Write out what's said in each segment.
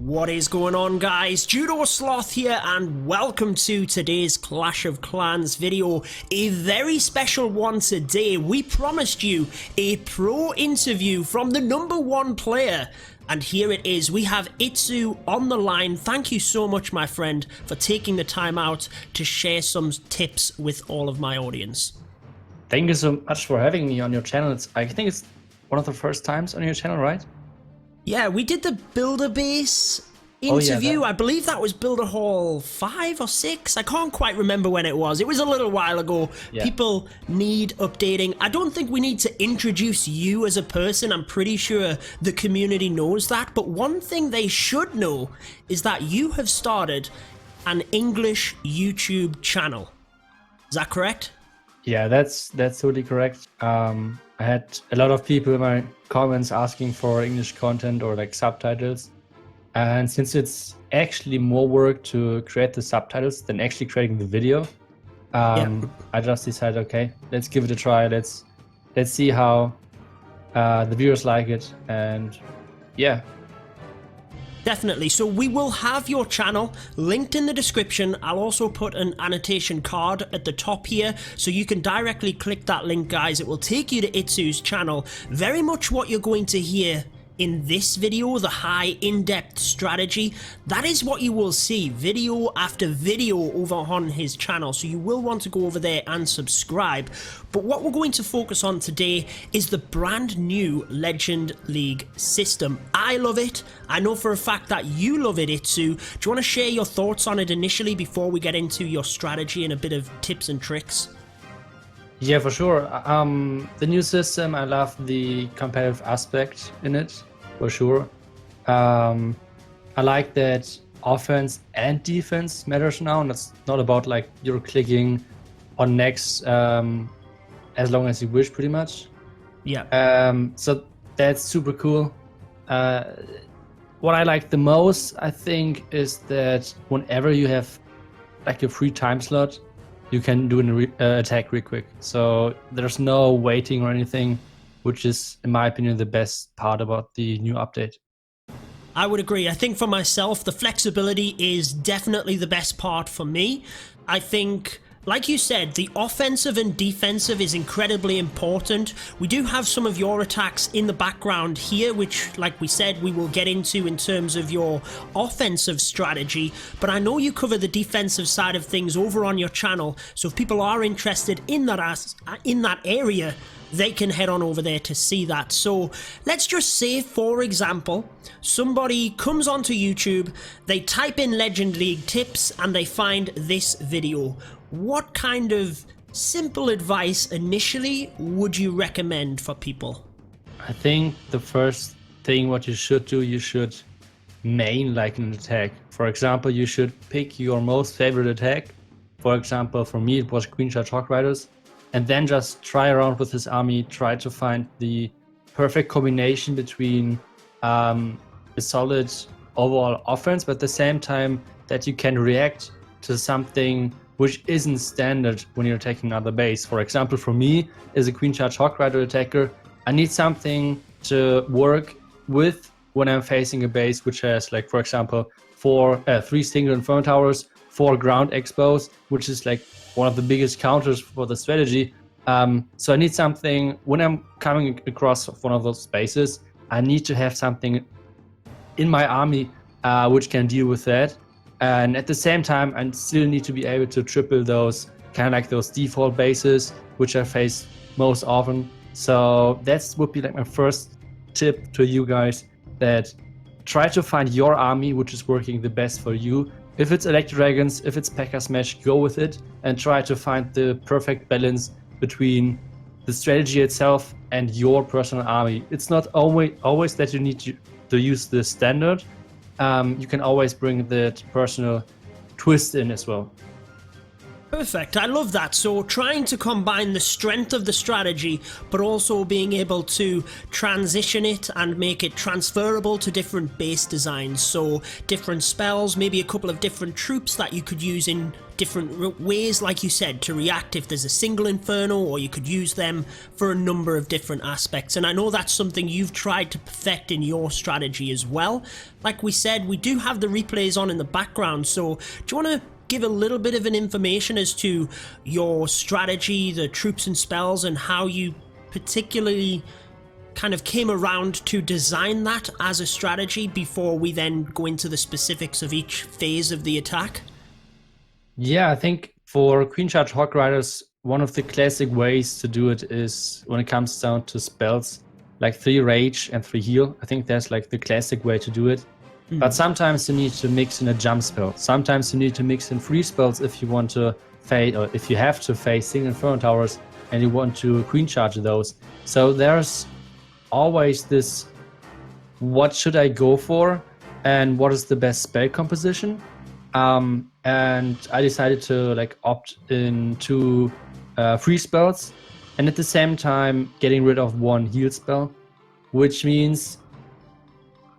What is going on, guys? Judo Sloth here, and welcome to today's Clash of Clans video. A very special one today. We promised you a pro interview from the #1 player, and here it is. We have Itsu on the line. Thank you so much, my friend, for taking the time out to share some tips with all of my audience. Thank you so much for having me on your channel. I think it's one of the first times on your channel, right? Yeah, we did the Builder Base interview. I believe that was Builder Hall 5 or 6. I can't quite remember when it was. It was a little while ago. Yeah. People need updating. I don't think we need to introduce you as a person. I'm pretty sure the community knows that. But one thing they should know is that you have started an English YouTube channel. Is that correct? Yeah, that's totally correct. I had a lot of people in my comments asking for English content or like subtitles. And since it's actually more work to create the subtitles than actually creating the video, I just decided, okay, let's give it a try. Let's see how the viewers like it. And yeah. Definitely. So we will have your channel linked in the description. I'll also put an annotation card at the top here, so you can directly click that link, guys. It will take you to Itsu's channel. Very much what you're going to hear in this video, the high in-depth strategy, that is what you will see video after video over on his channel, so you will want to go over there and subscribe. But what we're going to focus on today is the brand new Legend League system. I love it. I know for a fact that you love it, Itsu. Do you want to share your thoughts on it initially before we get into your strategy and a bit of tips and tricks? Yeah, for sure. The new system, I love the competitive aspect in it, for sure. I like that offense and defense matters now, and it's not about like you're clicking on next as long as you wish, pretty much. Yeah. So that's super cool. What I like the most, I think, is that whenever you have like a free time slot, you can do an attack real quick. So there's no waiting or anything, which is, in my opinion, the best part about the new update. I would agree. I think for myself, the flexibility is definitely the best part for me. I think, like you said, the offensive and defensive is incredibly important. We do have some of your attacks in the background here, which, like we said, we will get into in terms of your offensive strategy. But I know you cover the defensive side of things over on your channel, so if people are interested in that area, they can head on over there to see that. So let's just say, for example, somebody comes onto YouTube, they type in Legend League tips, and they find this video. What kind of simple advice initially would you recommend for people? I think the first thing what you should do, you should main like an attack. For example, you should pick your most favorite attack. For example, for me, it was Queen Charge Hawk Riders. And then just try around with his army, try to find the perfect combination between a solid overall offense, but at the same time that you can react to something which isn't standard when you're attacking another base. For example, for me, as a Queen Charge Hawk Rider attacker, I need something to work with when I'm facing a base which has, like, for example, 3 single Inferno Towers, 4 ground expos, which is like one of the biggest counters for the strategy. So I need something, when I'm coming across one of those spaces, I need to have something in my army which can deal with that. And at the same time, I still need to be able to triple those, kind of like those default bases, which I face most often. So that would be like my first tip to you guys, that try to find your army which is working the best for you. If it's Electro Dragons, if it's P.E.K.K.A Smash, go with it and try to find the perfect balance between the strategy itself and your personal army. It's not always that you need to use the standard. You can always bring that personal twist in as well. Perfect, I love that. So trying to combine the strength of the strategy, but also being able to transition it and make it transferable to different base designs. So different spells, maybe a couple of different troops that you could use in different ways, like you said, to react if there's a single Inferno, or you could use them for a number of different aspects. And I know that's something you've tried to perfect in your strategy as well. Like we said, we do have the replays on in the background, so do you want to give a little bit of an information as to your strategy, the troops and spells, and how you particularly kind of came around to design that as a strategy before we then go into the specifics of each phase of the attack? Yeah, I think for Queen Charge Hog Riders, one of the classic ways to do it is when it comes down to spells, like 3 Rage and 3 Heal. I think that's like the classic way to do it. But sometimes you need to mix in a jump spell. Sometimes you need to mix in 3 spells if you want to face, or if you have to face single Inferno Towers and you want to Queen Charge those. So there's always this, what should I go for and what is the best spell composition? And I decided to like opt into 3 spells, and at the same time getting rid of 1 heal spell, which means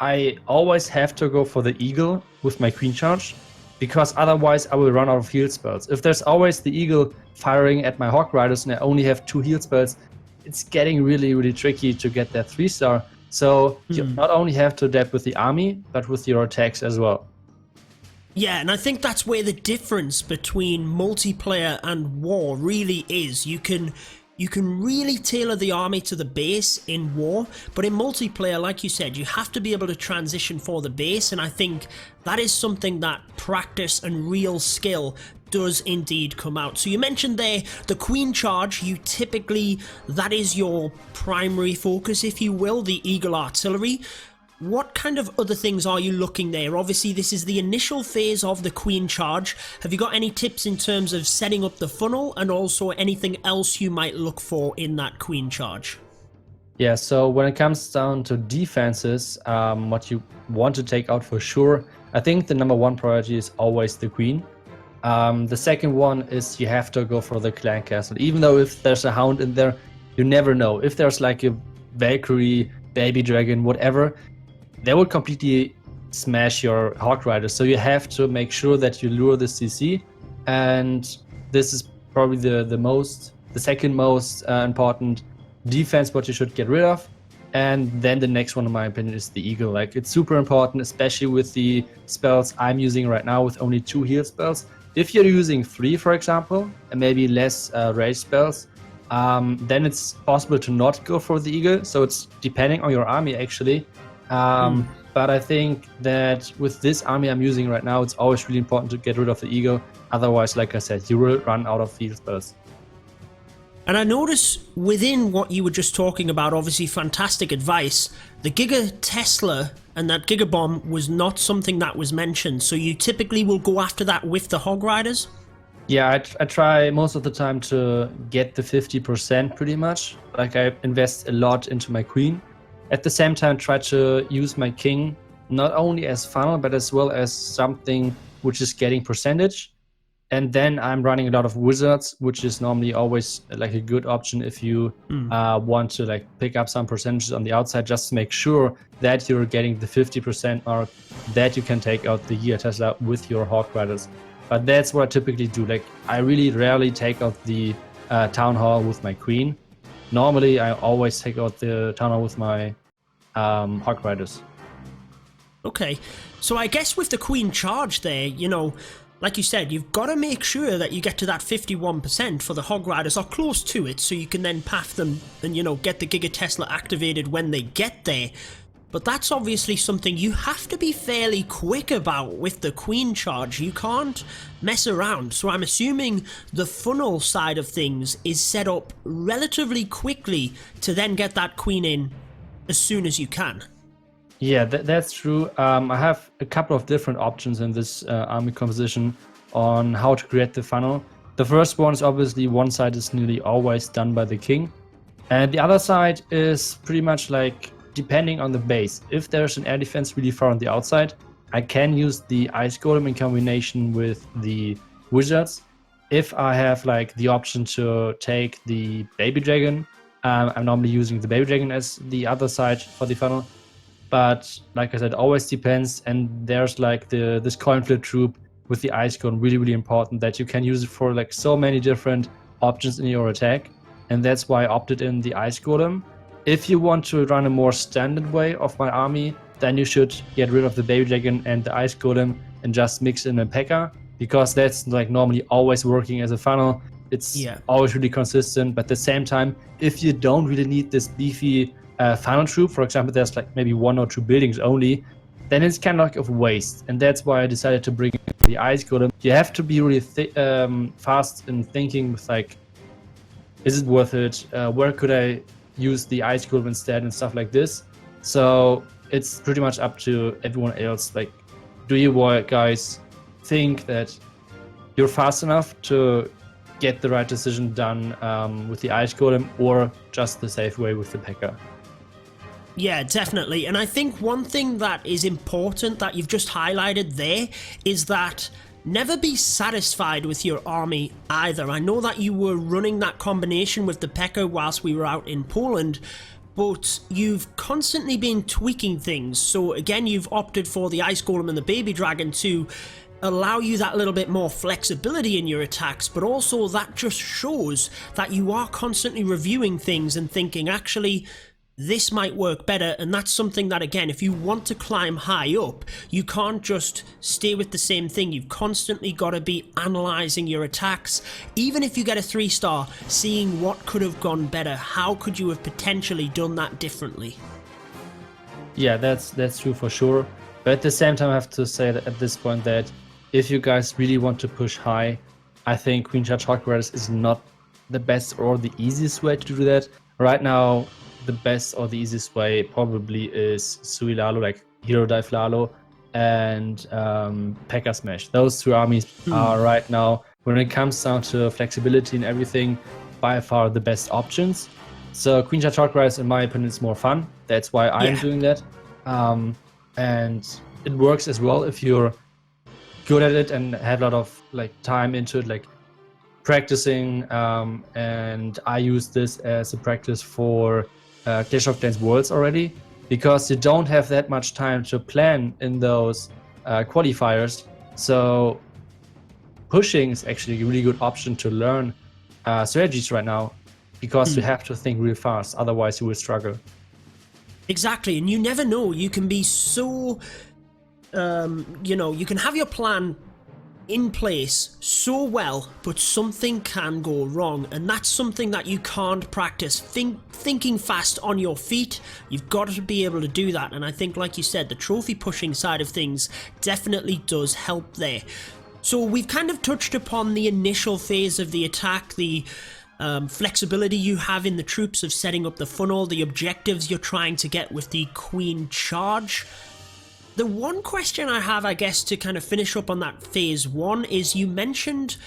I always have to go for the Eagle with my Queen Charge, because otherwise I will run out of heal spells. If there's always the Eagle firing at my Hog Riders and I only have 2 heal spells, it's getting really, really tricky to get that 3-star. So you not only have to adapt with the army, but with your attacks as well. Yeah, and I think that's where the difference between multiplayer and war really is. You can really tailor the army to the base in war, but in multiplayer, like you said, you have to be able to transition for the base, and I think that is something that practice and real skill does indeed come out. So you mentioned there the Queen Charge, that is your primary focus, if you will, the Eagle Artillery. What kind of other things are you looking there? Obviously, this is the initial phase of the Queen Charge. Have you got any tips in terms of setting up the funnel, and also anything else you might look for in that Queen Charge? Yeah, so when it comes down to defenses, what you want to take out for sure, I think the number 1 priority is always the Queen. The second one is you have to go for the Clan Castle. Even though if there's a Hound in there, you never know. If there's like a Valkyrie, Baby Dragon, whatever, they will completely smash your Hog Riders. So you have to make sure that you lure the CC, and this is probably the second most important defense what you should get rid of. And then the next one, in my opinion, is the Eagle. Like, it's super important, especially with the spells I'm using right now with only 2 heal spells. If you're using 3, for example, and maybe less rage spells, then it's possible to not go for the Eagle. So it's depending on your army, actually. But I think that with this army I'm using right now, it's always really important to get rid of the Eagle. Otherwise, like I said, you will run out of field spells. And I notice within what you were just talking about, obviously fantastic advice, the Giga Tesla and that Giga Bomb was not something that was mentioned. So you typically will go after that with the Hog Riders? Yeah, I try most of the time to get the 50% pretty much. Like, I invest a lot into my Queen. At the same time, try to use my King not only as funnel, but as well as something which is getting percentage. And then I'm running a lot of Wizards, which is normally always like a good option if you want to like pick up some percentages on the outside, just to make sure that you're getting the 50% mark, that you can take out the Giga Tesla with your Hog Riders. But that's what I typically do. Like, I really rarely take out the Town Hall with my Queen. Normally, I always take out the Town Hall with my Hog Riders. Okay, so I guess with the Queen Charge there, you know, like you said, you've got to make sure that you get to that 51% for the Hog Riders, or close to it, so you can then path them and, you know, get the Giga Tesla activated when they get there. But that's obviously something you have to be fairly quick about with the Queen Charge. You can't mess around. So I'm assuming the funnel side of things is set up relatively quickly to then get that Queen in as soon as you can. Yeah, that's true. I have a couple of different options in this army composition on how to create the funnel. The first one is obviously one side is nearly always done by the King. And the other side is pretty much like depending on the base. If there's an air defense really far on the outside, I can use the Ice Golem in combination with the Wizards. if I have like the option to take the baby dragon, I'm normally using the baby dragon as the other side for the funnel. But like I said, always depends. And there's like this coin flip troop with the ice cone, really, really important that you can use it for like so many different options in your attack. And that's why I opted in the ice golem. If you want to run a more standard way of my army, then you should get rid of the baby dragon and the ice golem and just mix in a P.E.K.K.A. because that's like normally always working as a funnel. It's always really consistent, but at the same time, if you don't really need this beefy funnel troop, for example, there's like maybe 1 or 2 buildings only, then it's kind of like of waste. And that's why I decided to bring the ice golem. You have to be really fast in thinking with like, is it worth it? Where could I use the ice golem instead and stuff like this? So it's pretty much up to everyone else. Like, do you guys think that you're fast enough to get the right decision done with the ice golem, or just the safe way with the P.E.K.K.A.? Yeah, definitely. And I think one thing that is important that you've just highlighted there is that never be satisfied with your army either. I know that you were running that combination with the P.E.K.K.A. whilst we were out in Poland, but you've constantly been tweaking things. So again, you've opted for the ice golem and the baby dragon to allow you that little bit more flexibility in your attacks, but also that just shows that you are constantly reviewing things and thinking, actually, this might work better. And that's something that, again, if you want to climb high up, you can't just stay with the same thing. You've constantly got to be analyzing your attacks. Even if you get a 3-star, seeing what could have gone better. How could you have potentially done that differently? Yeah, that's true for sure. But at the same time, I have to say that at this point that if you guys really want to push high, I think Queen Charge Hog Riders is not the best or the easiest way to do that. Right now, the best or the easiest way probably is Sui Lalo, like Hero Dive Lalo, and P.E.K.K.A. Smash. Those 2 armies are right now, when it comes down to flexibility and everything, by far the best options. So Queen Charge Hog Riders, in my opinion, is more fun. That's why I'm doing that. And it works as well if you're good at it and have a lot of like time into it, like practicing. And I use this as a practice for Clash of Clans Worlds already, because you don't have that much time to plan in those qualifiers. So pushing is actually a really good option to learn strategies right now, because you have to think real fast, otherwise you will struggle. Exactly, and you never know. You can be so, you can have your plan in place so well, but something can go wrong, and that's something that you can't practice. Thinking fast on your feet, you've got to be able to do that, and I think, like you said, the trophy pushing side of things definitely does help there. So we've kind of touched upon the initial phase of the attack, the flexibility you have in the troops of setting up the funnel, the objectives you're trying to get with the Queen Charge. The one question I have, I guess, to kind of finish up on that phase 1 is you mentioned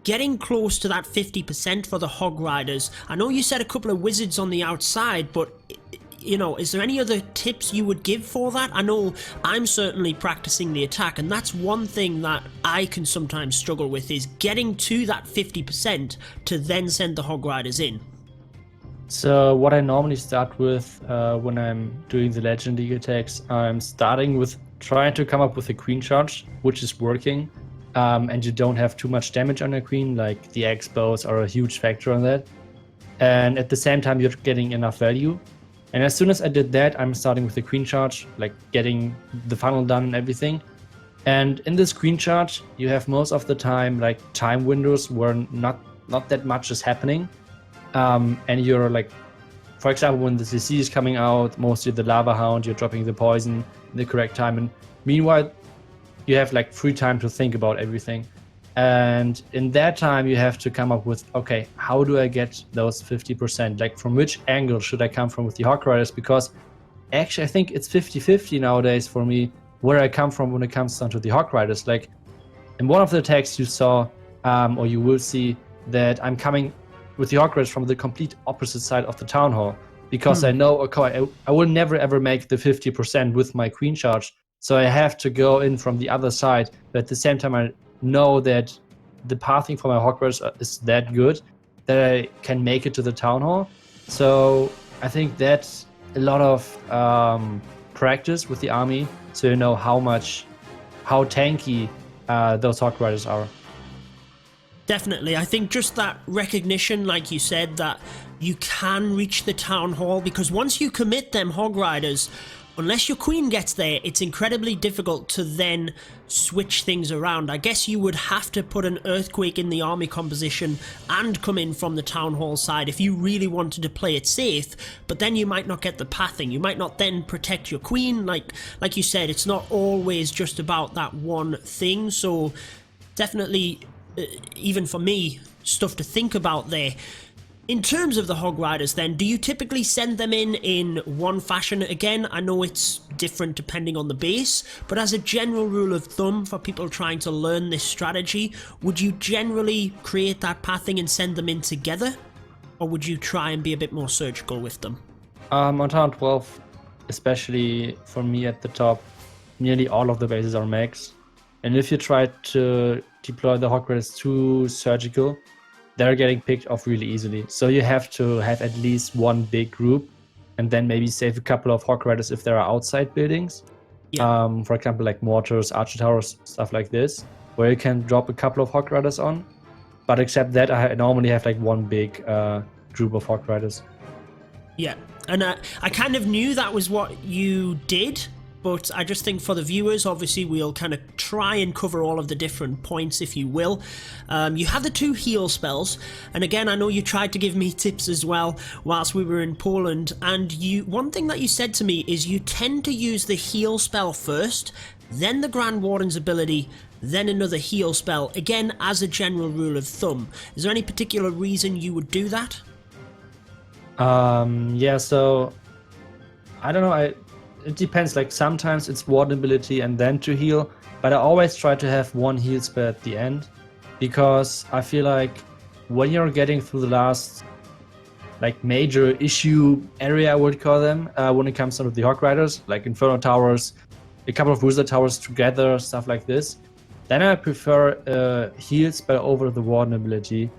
getting close to that 50% for the Hog Riders. I know you said a couple of wizards on the outside, but, is there any other tips you would give for that? I know I'm certainly practicing the attack, and that's one thing that I can sometimes struggle with, is getting to that 50% to then send the Hog Riders in. So what I normally start with when I'm doing the Legend League attacks, I'm starting with trying to come up with a Queen Charge, which is working, and you don't have too much damage on your Queen, like the X-bows are a huge factor on that. And at the same time, you're getting enough value. And as soon as I did that, I'm starting with the Queen Charge, like getting the funnel done and everything. And in this Queen Charge, you have most of the time like time windows where not that much is happening. And you're like, for example, when the CC is coming out, mostly the Lava Hound, you're dropping the poison in the correct time. And meanwhile, you have like free time to think about everything. And in that time, you have to come up with, okay, how do I get those 50%? Like, from which angle should I come from with the Hog Riders? Because actually, I think it's 50-50 nowadays for me, where I come from when it comes down to the Hog Riders. Like, in one of the attacks you saw, or you will see, that I'm coming with the Hog Riders from the complete opposite side of the Town Hall. Because I know, okay, I will never ever make the 50% with my Queen Charge. So I have to go in from the other side. But at the same time, I know that the pathing for my Hog Riders is that good that I can make it to the Town Hall. So I think that's a lot of practice with the army, so you know how tanky those Hog Riders are. Definitely. I think just that recognition, like you said, that you can reach the Town Hall, because once you commit them Hog Riders, unless your queen gets there, it's incredibly difficult to then switch things around. I guess you would have to put an Earthquake in the army composition and come in from the Town Hall side if you really wanted to play it safe, but then you might not get the pathing. You might not then protect your queen. Like you said, it's not always just about that one thing, so definitely, even for me, stuff to think about there. In terms of the Hog Riders then, do you typically send them in one fashion? Again, I know it's different depending on the base, but as a general rule of thumb for people trying to learn this strategy, would you generally create that pathing and send them in together? Or would you try and be a bit more surgical with them? On Town 12, especially for me at the top, nearly all of the bases are max. And if you try to deploy the Hog Riders too surgical, they're getting picked off really easily. So you have to have at least one big group and then maybe save a couple of Hog Riders if there are outside buildings. Yeah. For example, like mortars, archer towers, stuff like this, where you can drop a couple of Hog Riders on. But except that, I normally have like one big group of Hog Riders. Yeah, and I kind of knew that was what you did, but I just think for the viewers, obviously we'll kind of try and cover all of the different points, if you will. You have the 2 heal spells, and again, I know you tried to give me tips as well whilst we were in Poland, and one thing that you said to me is you tend to use the heal spell first, then the Grand Warden's ability, then another heal spell, again as a general rule of thumb. Is there any particular reason you would do that? Yeah, so I don't know, it depends. Like sometimes it's Warden ability and then to heal, but I always try to have one heal spell at the end, because I feel like when you're getting through the last like major issue area, I would call them, when it comes to the Hog Riders, like Inferno Towers, a couple of Wizard Towers together, stuff like this, then I prefer a heal spell over the Warden ability.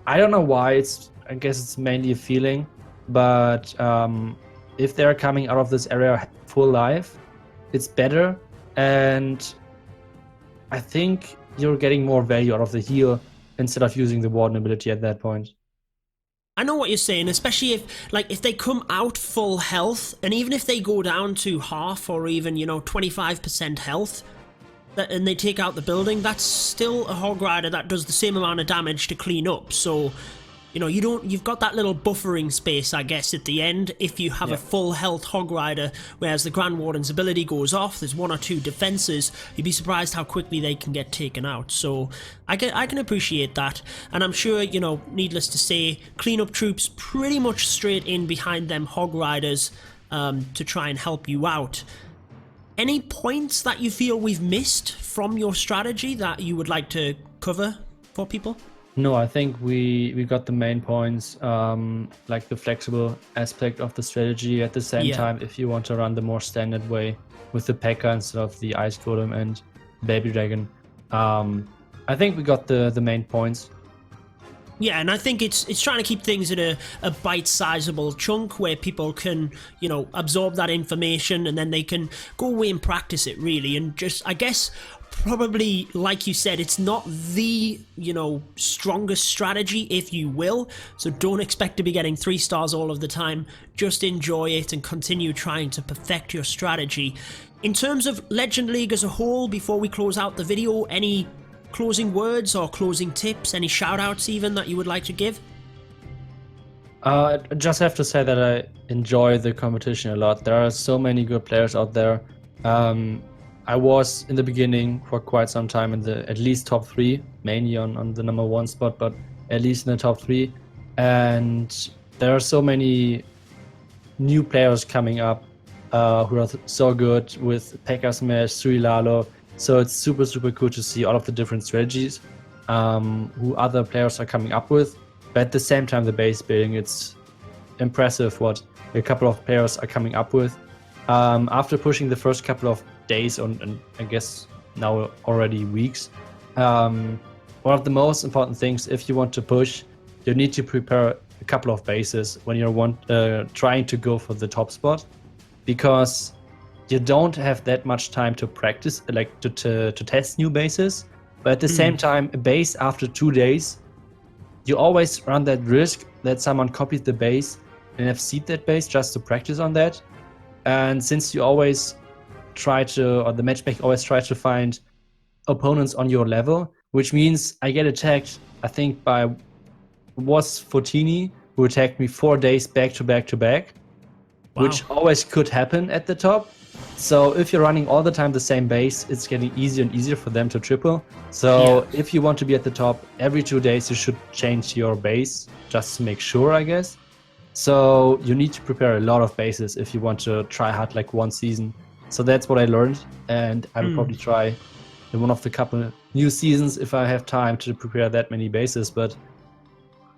I don't know why, I guess it's mainly a feeling, but if they're coming out of this area full life, it's better, and I think you're getting more value out of the heal instead of using the Warden ability at that point. I know what you're saying, especially if they come out full health, and even if they go down to half or even 25% health, and they take out the building, that's still a Hog Rider that does the same amount of damage to clean up. So you've got that little buffering space, I guess, at the end if you have a full health Hog Rider, whereas the Grand Warden's ability goes off, there's 1 or 2 defenses, you'd be surprised how quickly they can get taken out. So I can appreciate that, and I'm sure, needless to say, cleanup troops pretty much straight in behind them Hog Riders to try and help you out. Any points that you feel we've missed from your strategy that you would like to cover for people? No, I think we got the main points, like the flexible aspect of the strategy. At the same time, if you want to run the more standard way with the P.E.K.K.A. instead of the Ice Golem and Baby Dragon, I think we got the main points. Yeah, and I think it's trying to keep things at a bite-sizable chunk where people can, absorb that information and then they can go away and practice it, really. And just, I guess, probably, like you said, it's not the, strongest strategy, if you will. So don't expect to be getting 3 stars all of the time. Just enjoy it and continue trying to perfect your strategy. In terms of Legend League as a whole, before we close out the video, any closing words or closing tips, any shout-outs even that you would like to give? I just have to say that I enjoy the competition a lot. There are so many good players out there. I was in the beginning for quite some time in the at least top 3, mainly on the number 1 spot, but at least in the top 3. And there are so many new players coming up who are so good with P.E.K.K.A. Smash, Sui Lalo. So it's super, super cool to see all of the different strategies who other players are coming up with. But at the same time, the base building, it's impressive what a couple of players are coming up with. After pushing the first couple of days and I guess now already weeks, one of the most important things if you want to push, you need to prepare a couple of bases when you're trying to go for the top spot, because you don't have that much time to practice, like to test new bases. But at the same time, a base after 2 days, you always run that risk that someone copies the base and have seed that base just to practice on that. And since you always the matchmaker always tries to find opponents on your level, which means I get attacked, I think was Fortini, who attacked me 4 days back to back to back, which always could happen at the top. So if you're running all the time the same base, it's getting easier and easier for them to triple. So if you want to be at the top, every 2 days you should change your base just to make sure, I guess. So you need to prepare a lot of bases if you want to try hard like one season. So that's what I learned, and I will probably try in one of the couple new seasons if I have time to prepare that many bases. But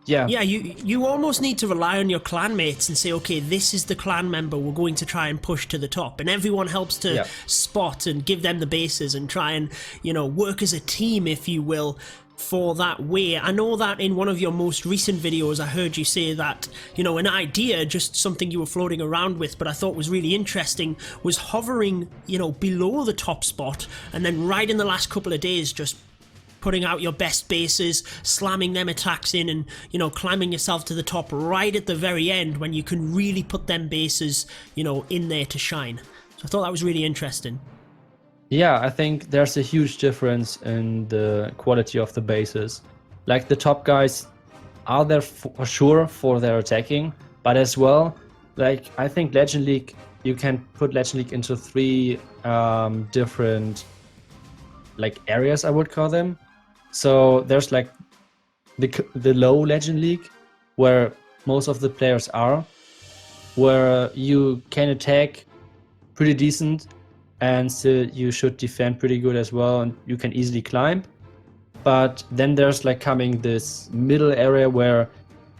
yeah, you almost need to rely on your clan mates and say, okay, this is the clan member we're going to try and push to the top, and everyone helps to spot and give them the bases and try and, you know, work as a team, if you will, for that way. I know that in one of your most recent videos I heard you say that, you know, an idea, just something you were floating around with, but I thought was really interesting, was hovering, you know, below the top spot, and then right in the last couple of days just putting out your best bases, slamming them attacks in, and, you know, climbing yourself to the top right at the very end when you can really put them bases, you know, in there to shine. So I thought that was really interesting. Yeah, I think there's a huge difference in the quality of the bases. Like the top guys are there for sure for their attacking, but as well, like I think Legend League, you can put Legend League into 3 different like areas, I would call them. So there's like the low Legend League, where most of the players are, where you can attack pretty decent, and still you should defend pretty good as well, and you can easily climb. But then there's like coming this middle area where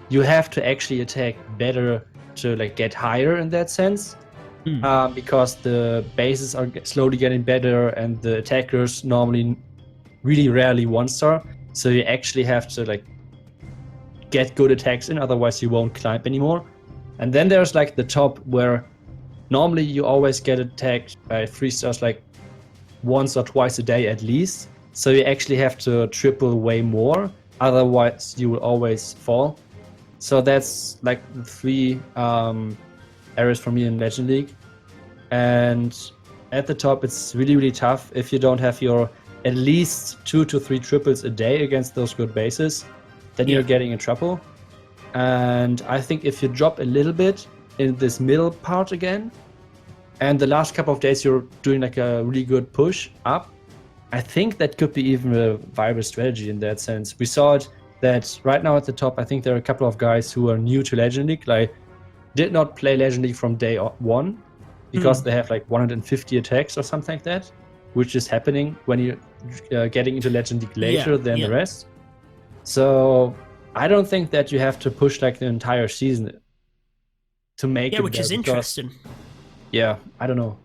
you have to actually attack better to like get higher in that sense, because the bases are slowly getting better and the attackers normally really rarely 1-star, so you actually have to like get good attacks in, otherwise you won't climb anymore. And then there's like the top, where normally you always get attacked by 3-stars like once or twice a day at least, so you actually have to triple way more, otherwise you will always fall. So that's like the 3 areas for me in Legend League. And at the top it's really, really tough if you don't have your at least 2 to 3 triples a day against those good bases, then you're getting in trouble. And I think if you drop a little bit in this middle part again, and the last couple of days you're doing like a really good push up, I think that could be even a viable strategy in that sense. We saw it that right now at the top, I think there are a couple of guys who are new to Legend League, like did not play Legend League from day 1, because they have like 150 attacks or something like that, which is happening when you're getting into Legend League later than the rest. So I don't think that you have to push like the entire season to make it. Yeah, which is interesting. Yeah, I don't know.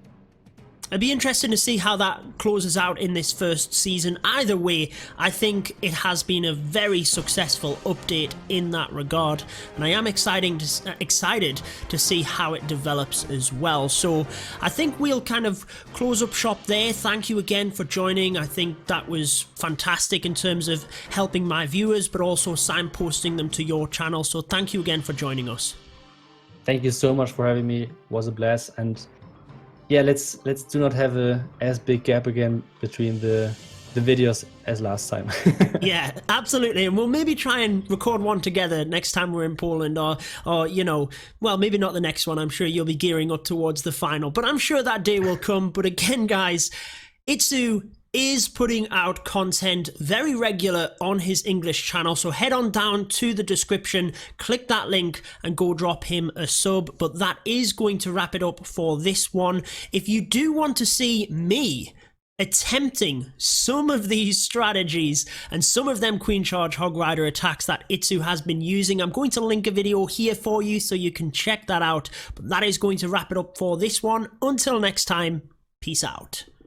It'd be interesting to see how that closes out in this first season. Either way, I think it has been a very successful update in that regard, and I am excited to see how it develops as well. So I think we'll kind of close up shop there. Thank you again for joining. I think that was fantastic in terms of helping my viewers, but also signposting them to your channel. So thank you again for joining us. Thank you so much for having me. It was a blast. And yeah, let's do not have a as big gap again between the videos as last time. Yeah, absolutely. And we'll maybe try and record one together next time we're in Poland, or you know, well, maybe not the next one. I'm sure you'll be gearing up towards the final, but I'm sure that day will come. But again, guys, Itsu is putting out content very regular on his English channel, so head on down to the description, click that link and go drop him a sub. But that is going to wrap it up for this one. If you do want to see me attempting some of these strategies and some of them Queen Charge Hog Rider attacks that Itsu has been using, I'm going to link a video here for you so you can check that out. But that is going to wrap it up for this one. Until next time, peace out.